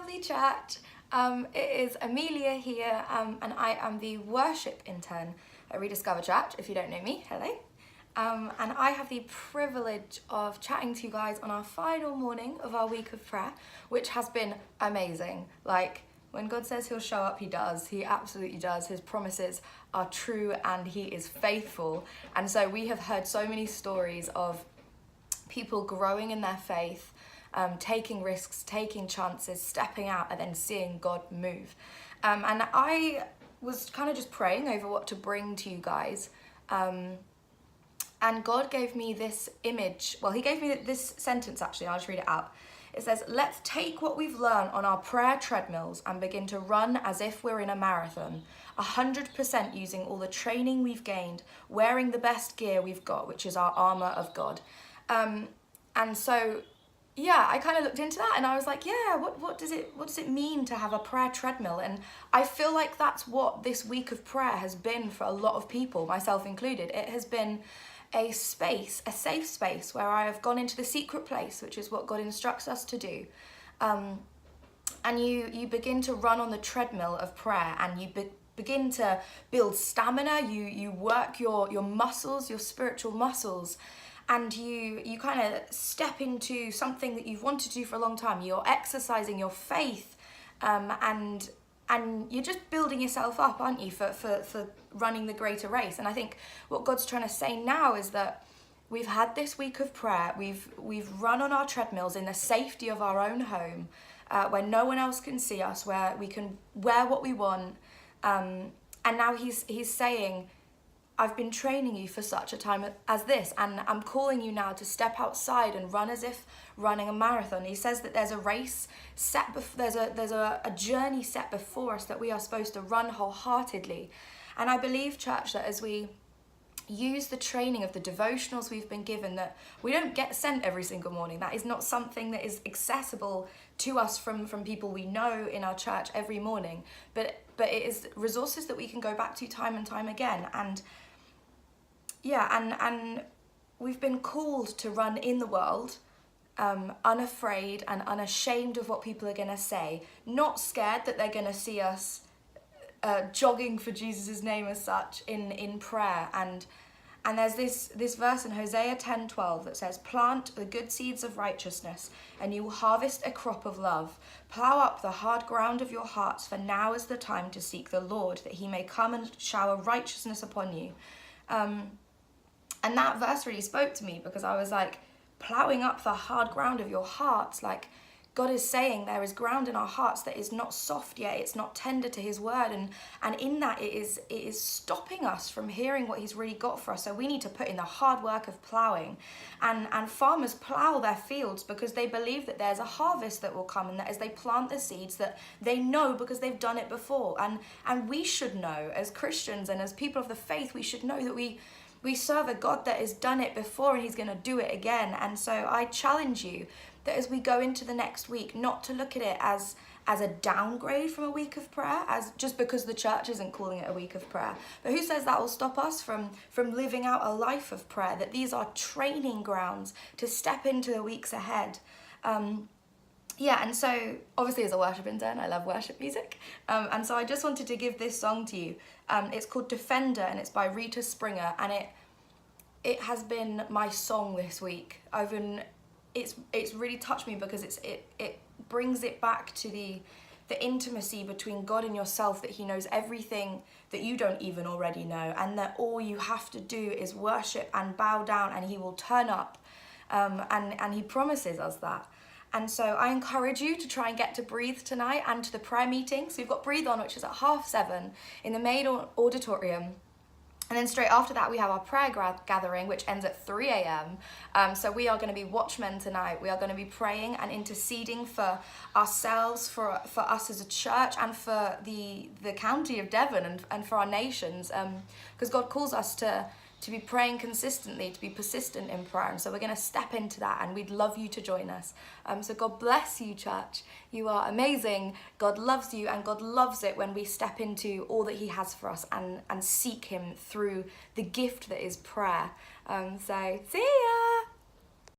lovely church. It is Amelia here, and I am the worship intern at Rediscover Church, if you don't know me, hello. And I have the privilege of chatting to you guys on our final morning of our week of prayer, which has been amazing. Like, when God says he'll show up, he does. He absolutely does. His promises are true and he is faithful. And so we have heard so many stories of people growing in their faith, taking risks, taking chances, stepping out and then seeing God move. And I was kind of just praying over what to bring to you guys. And God gave me this image. Well, he gave me this sentence actually. I'll just read it out. It says, "Let's take what we've learned on our prayer treadmills and begin to run as if we're in a marathon, 100% using all the training we've gained, wearing the best gear we've got, which is our armor of God." And so, yeah, I kind of looked into that and I was like, yeah, what does it mean to have a prayer treadmill? And I feel like that's what this week of prayer has been for a lot of people, myself included. It has been a space, a safe space where I have gone into the secret place, which is what God instructs us to do. And you begin to run on the treadmill of prayer and you begin to build stamina, you work your muscles, your spiritual muscles, and you kind of step into something that you've wanted to do for a long time. You're exercising your faith, and you're just building yourself up, aren't you, for running the greater race. And I think what God's trying to say now is that we've had this week of prayer, we've run on our treadmills in the safety of our own home, where no one else can see us, where we can wear what we want, and now he's saying, I've been training you for such a time as this, and I'm calling you now to step outside and run as if running a marathon. He says that there's a race set, there's a journey set before us that we are supposed to run wholeheartedly. And I believe, church, that as we use the training of the devotionals we've been given, that we don't get sent every single morning. That is not something that is accessible to us from people we know in our church every morning, but it is resources that we can go back to time and time again. And yeah, and we've been called to run in the world, unafraid and unashamed of what people are going to say, not scared that they're going to see us jogging for Jesus' name as such in prayer. And there's this verse in Hosea 10:12 that says, "Plant the good seeds of righteousness, and you will harvest a crop of love. Plow up the hard ground of your hearts, for now is the time to seek the Lord, that he may come and shower righteousness upon you." And that verse really spoke to me, because I was like, plowing up the hard ground of your hearts, like God is saying there is ground in our hearts that is not soft yet, it's not tender to his word, and in that it is stopping us from hearing what he's really got for us. So we need to put in the hard work of plowing. And farmers plow their fields because they believe that there's a harvest that will come, and that as they plant the seeds, that they know because they've done it before. And we should know, as Christians and as people of the faith, we should know that we serve a God that has done it before and he's going to do it again. And so I challenge you that as we go into the next week, not to look at it as a downgrade from a week of prayer, as just because the church isn't calling it a week of prayer. But who says that will stop us from living out a life of prayer? That these are training grounds to step into the weeks ahead. Yeah, and so obviously as a worship intern, I love worship music. And so I just wanted to give this song to you. It's called Defender, and it's by Rita Springer, and it has been my song this week. It's really touched me because it brings it back to the intimacy between God and yourself, that he knows everything that you don't even already know, and that all you have to do is worship and bow down and he will turn up, and he promises us that. And so I encourage you to try and get to Breathe tonight and to the prayer meeting. So we've got Breathe on, which is at 7:30 in the main auditorium. And then straight after that, we have our prayer gathering, which ends at 3 a.m. So we are going to be watchmen tonight. We are going to be praying and interceding for ourselves, for us as a church, and for the county of Devon and for our nations. Because God calls us to be praying consistently, to be persistent in prayer. And so we're going to step into that, and we'd love you to join us. So God bless you, church. You are amazing. God loves you, and God loves it when we step into all that he has for us and seek him through the gift that is prayer. So see ya.